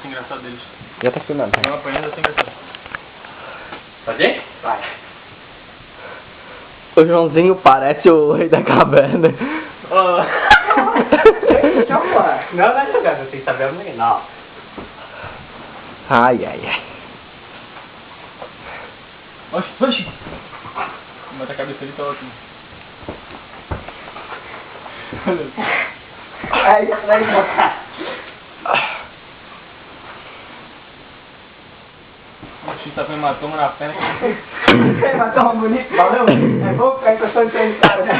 assim engraçado deles. Já tá filmando. Não apanhando assim engraçado. Fazer? Vai. O Joãozinho parece o rei da caverna. Não, não é jogando, você sabe onde não. Ai, ai, ai. Oxi, oxi. Bota a cabeça ali e tá ótimo. Aí, vai botar. Oxi, tá com hematoma na perna. Hematoma bonito, valeu? É bom ficar encostando em cara, né?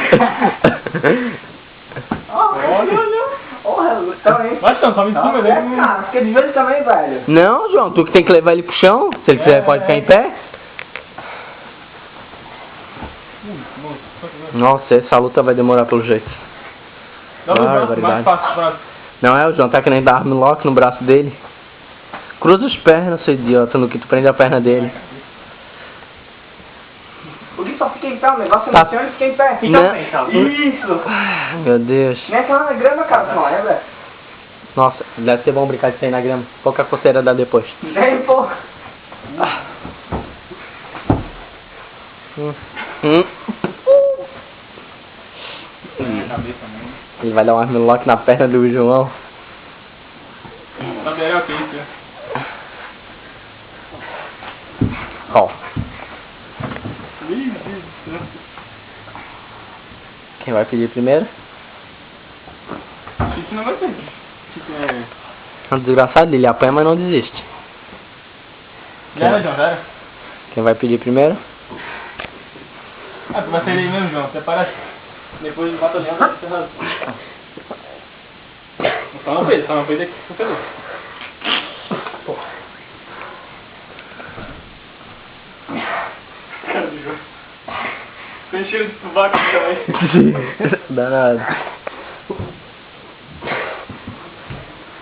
Olha. Porra, Lutão, hein? Vai, só me cima dele. Cara, fica de joelho também, velho. Não, João, tu que tem que levar ele pro chão. Se ele quiser, pode ficar em pé. Nossa, essa luta vai demorar pelo jeito. Dá o braço mais Barbaridade. fácil pro braço. Não é, o João tá querendo dar armlock no braço dele. Cruza os pernas, seu idiota, no que tu prende a perna dele. O Gui só fica em pé, o negócio Tá. emociona e fica em pé. Não. Então. Isso! Ai, meu Deus. Nem aquela na grama, cara, não é, velho? Nossa, deve ser bom brincar de sair na grama. Pouca coceira dá depois. Nem, pô. Hum. Na cabeça mesmo. Ele vai dar um armlock na perna do João. Tá melhor que isso, né? Ó, Ih, Deus do céu. quem vai pedir primeiro? Isso não vai ter. Tipo, É um desgraçado, ele apanha, mas não desiste. Já era, João, já era. Quem vai pedir primeiro? Ah, tu vai sair daí mesmo, João. Separa. Depois bota ali, vai ser errado. Só não fez aqui, não pegou. Cara do João. Ficou enchendo de sovaco também. Danado.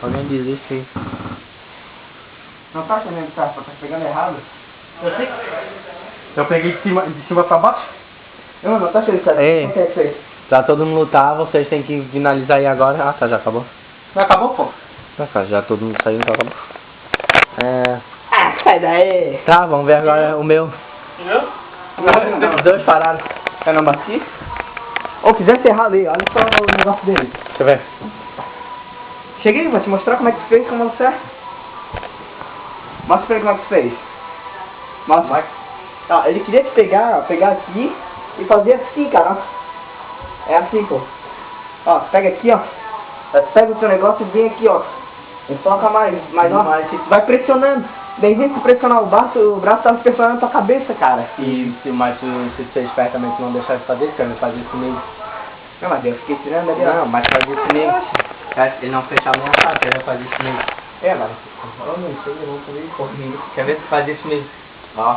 Alguém desiste aí. Não tá achando que tá pegando errado? Eu sei. Eu peguei de cima pra baixo. Não tá achando que tá. Ei. O que é que fez? Pra todo mundo lutar, vocês têm que finalizar aí agora. Ah, tá, já acabou. Não acabou, pô? Ah, tá, já todo mundo saiu, então acabou. Ah, sai daí! Tá, vamos ver agora o meu. Entendeu? Os dois pararam. Eu não bati? Ô, fizesse errado aí, olha só o negócio dele. Deixa eu ver. Cheguei, vou te mostrar como é que tu fez, como você é. Mostra pra ele como é que tu fez. Mostra. Ó, ele queria te pegar, ó, pegar aqui e fazer assim, cara, ó. É assim, pô. Ó, pega aqui, ó. Pega o teu negócio e vem aqui, ó. Enfoca mais, ó. Vai pressionando. Daí vem tu pressionar o braço tá pressionando tua cabeça, cara. Mas se você espertamente não deixar de fazer, você vai fazer isso comigo. Não, mas eu fiquei tirando ali, ó. Não, mas faz isso comigo. Ele não fechar nem a cara, ele vai fazer isso comigo. É, mas eu não sei, eu não sei correndo. Quer ver se faz isso comigo? Ó.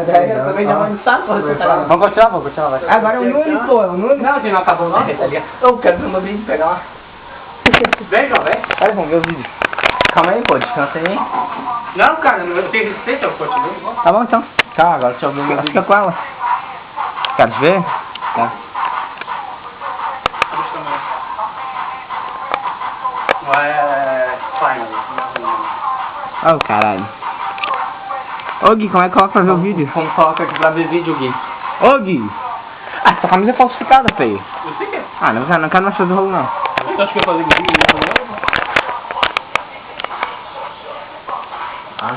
Daí eu também já vai no saco. Vamos continuar, vai. Agora é o Nunes, pô, é o Nunes. Não, que não acabou não, tá ligado? Eu quero ver o meu vídeo pegar lá. Vem, João, vem. Vai, vamos ver o vídeo. Calma aí, pô, descansa aí. Não, cara, eu tenho resistência ao continue. Tá bom então. Tá, agora deixa eu ver o meu vídeo. Fica com ela. Quer ver? Tá. Deixa também. Ó o caralho. Ô Gui, como é que coloca pra ver o vídeo? Como coloca aqui pra ver vídeo, Gui? Ô Gui! Ah, essa camisa é falsificada, feio. Eu sei que é. Ah, não quero mais fazer rolo não. Você acha que eu ia fazer vídeo? Ah,